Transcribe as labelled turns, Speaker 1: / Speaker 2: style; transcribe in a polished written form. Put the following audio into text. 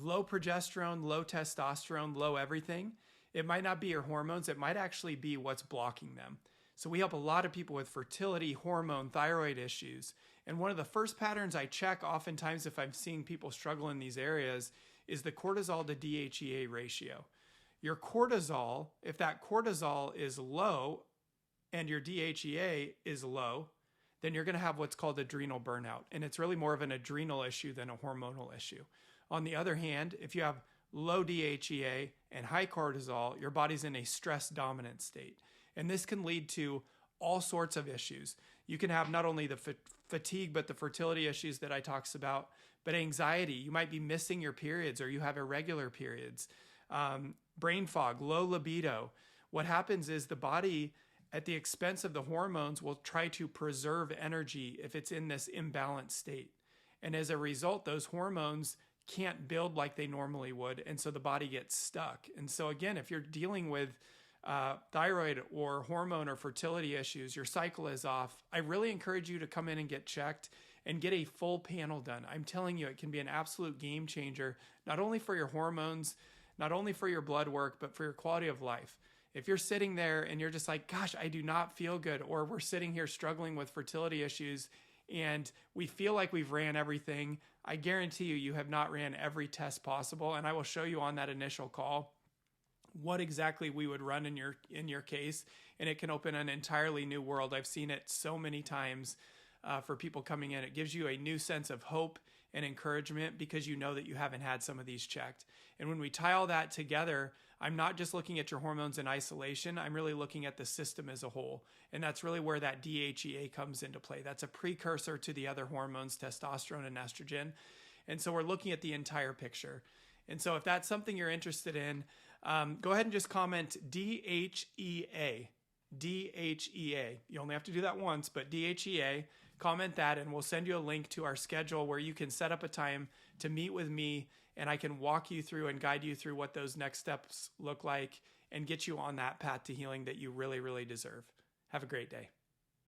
Speaker 1: low progesterone, low testosterone, low everything, it might not be your hormones. It might actually be what's blocking them. So we help a lot of people with fertility, hormone, thyroid issues. And one of the first patterns I check oftentimes if I'm seeing people struggle in these areas is the cortisol to DHEA ratio. Your cortisol, if that cortisol is low and your DHEA is low, then you're going to have what's called adrenal burnout. And it's really more of an adrenal issue than a hormonal issue. On the other hand, if you have low DHEA and high cortisol, your body's in a stress dominant state. And this can lead to all sorts of issues. You can have not only the fatigue, but the fertility issues that I talked about, but anxiety. You might be missing your periods or you have irregular periods. Brain fog, low libido. What happens is the body, at the expense of the hormones, will try to preserve energy if it's in this imbalanced state. And as a result, those hormones can't build like they normally would. And so the body gets stuck. And so again, if you're dealing with thyroid or hormone or fertility issues, your cycle is off, I really encourage you to come in and get checked and get a full panel done. I'm telling you, it can be an absolute game changer, not only for your hormones, not only for your blood work, but for your quality of life. If you're sitting there and you're just like, gosh, I do not feel good, or we're sitting here struggling with fertility issues and we feel like we've ran everything, I guarantee you, you have not ran every test possible. And I will show you on that initial call what exactly we would run in your case. And it can open an entirely new world. I've seen it so many times for people coming in. It gives you a new sense of hope and encouragement because you know that you haven't had some of these checked. And when we tie all that together, I'm not just looking at your hormones in isolation. I'm really looking at the system as a whole. And that's really where that DHEA comes into play. That's a precursor to the other hormones, testosterone and estrogen. And so we're looking at the entire picture. And so if that's something you're interested in, go ahead and just comment DHEA. DHEA. You only have to do that once, but DHEA, comment that and we'll send you a link to our schedule where you can set up a time to meet with me and I can walk you through and guide you through what those next steps look like and get you on that path to healing that you really, really deserve. Have a great day.